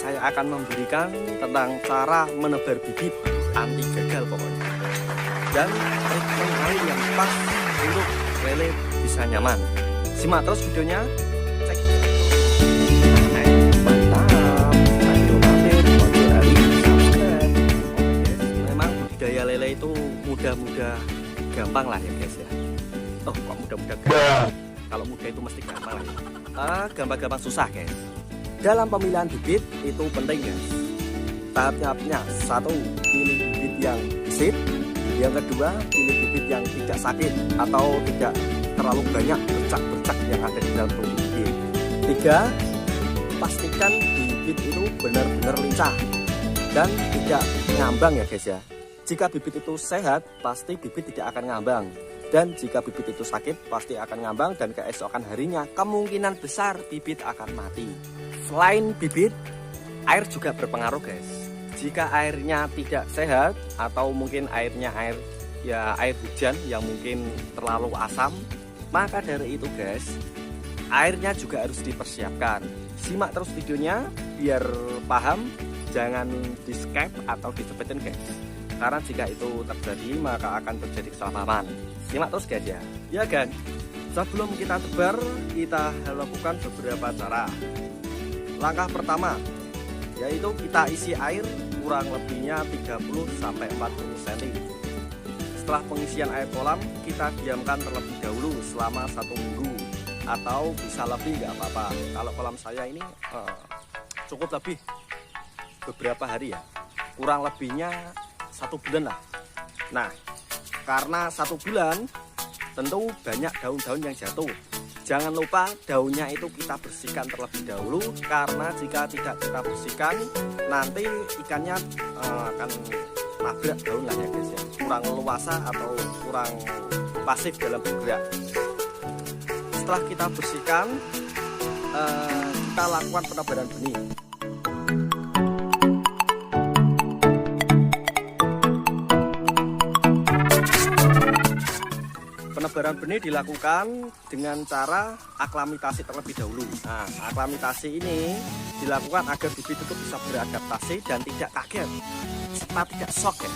saya akan memberikan tentang cara menebar bibit anti gagal pokoknya. Dan treatment air yang pas untuk lele bisa nyaman. Simak terus videonya. Cek. Mantap. Ayo mampir, sponsor hari, subscribe. Oke guys, memang budidaya lele itu mudah-mudah gampang lah ya guys ya. Oh kok mudah-mudah gampang? Kalau mudah itu mesti gampang lah ya. Gampang-gampang susah guys. Dalam pemilihan bibit itu penting guys. Tahap-tahapnya, satu, pilih bibit yang gesit. Yang kedua, pilih bibit yang tidak sakit atau tidak terlalu banyak bercak-bercak yang ada di dalam tubuh bibit. Tiga, pastikan bibit itu benar-benar lincah dan tidak ngambang ya guys ya. Jika bibit itu sehat, pasti bibit tidak akan ngambang. Dan jika bibit itu sakit, pasti akan ngambang dan keesokan harinya kemungkinan besar bibit akan mati. Selain bibit, air juga berpengaruh guys. Jika airnya tidak sehat atau mungkin airnya air hujan yang mungkin terlalu asam, maka dari itu guys, airnya juga harus dipersiapkan. Simak terus videonya biar paham, jangan di skip atau dicepetin guys. Karena jika itu terjadi maka akan terjadi kesalahpahaman. Simak terus guys ya. Ya kan? Sebelum kita tebar, kita lakukan beberapa cara. Langkah pertama yaitu kita isi air kurang lebihnya 30-40 cm. Setelah pengisian air kolam, kita diamkan terlebih dahulu selama 1 minggu atau bisa lebih nggak apa-apa. Kalau kolam saya ini cukup lebih beberapa hari ya, kurang lebihnya 1 bulan lah. Nah, karena 1 bulan tentu banyak daun-daun yang jatuh. Jangan lupa daunnya itu kita bersihkan terlebih dahulu, karena jika tidak kita bersihkan nanti ikannya akan nabrak daun lah ya guys ya, kurang leluasa atau kurang pasif dalam bergerak. Setelah kita bersihkan, kita lakukan penebaran benih. Penebaran benih dilakukan dengan cara aklamitasi terlebih dahulu. Nah, aklamitasi ini dilakukan agar bibit itu bisa beradaptasi dan tidak kaget serta tidak shock ya.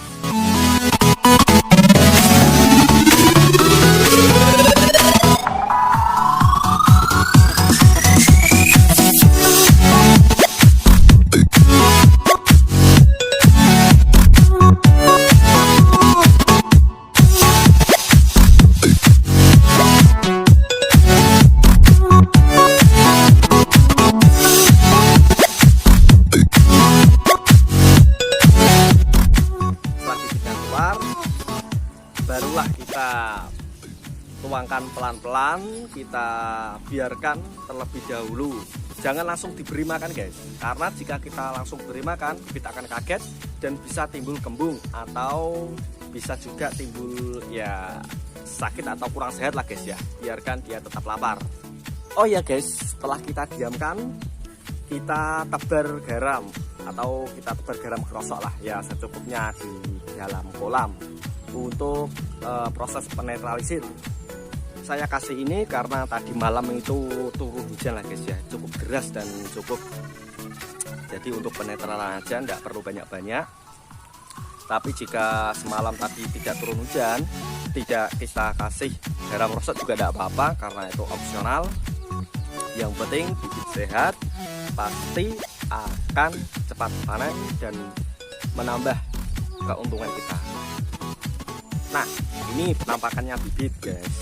Barulah kita tuangkan pelan-pelan, kita biarkan terlebih dahulu. Jangan langsung diberi makan guys, karena jika kita langsung beri makan, kita akan kaget dan bisa timbul kembung atau bisa juga timbul ya sakit atau kurang sehat lah guys ya. Biarkan dia tetap lapar. Oh ya guys, setelah kita diamkan, kita tebar garam atau kita tebar garam kerosok lah ya secukupnya di dalam kolam untuk proses penetralisir. Saya kasih ini karena tadi malam itu turun hujan lah guys ya, cukup deras dan cukup, jadi untuk penetralan aja tidak perlu banyak-banyak. Tapi jika semalam tadi tidak turun hujan, tidak kita kasih garam rosok juga tidak apa-apa karena itu opsional. Yang penting bibit sehat pasti akan cepat panen dan menambah keuntungan kita. Nah, ini penampakannya bibit guys.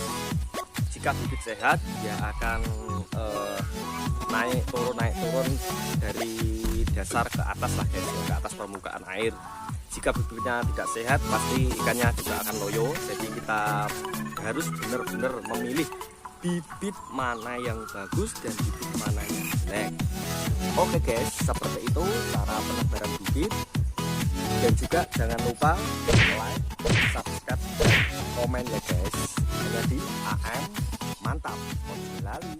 Jika bibit sehat, dia akan naik turun dari dasar ke atas lah guys, ke atas permukaan air. Jika bibitnya tidak sehat, pasti ikannya juga akan loyo. Jadi kita harus benar-benar memilih bibit mana yang bagus dan bibit mana yang jelek. Oke guys, seperti itu cara penebaran bibit. Dan juga jangan lupa like, subscribe, komen ya guys. Hanya di AM Mantap. Lalu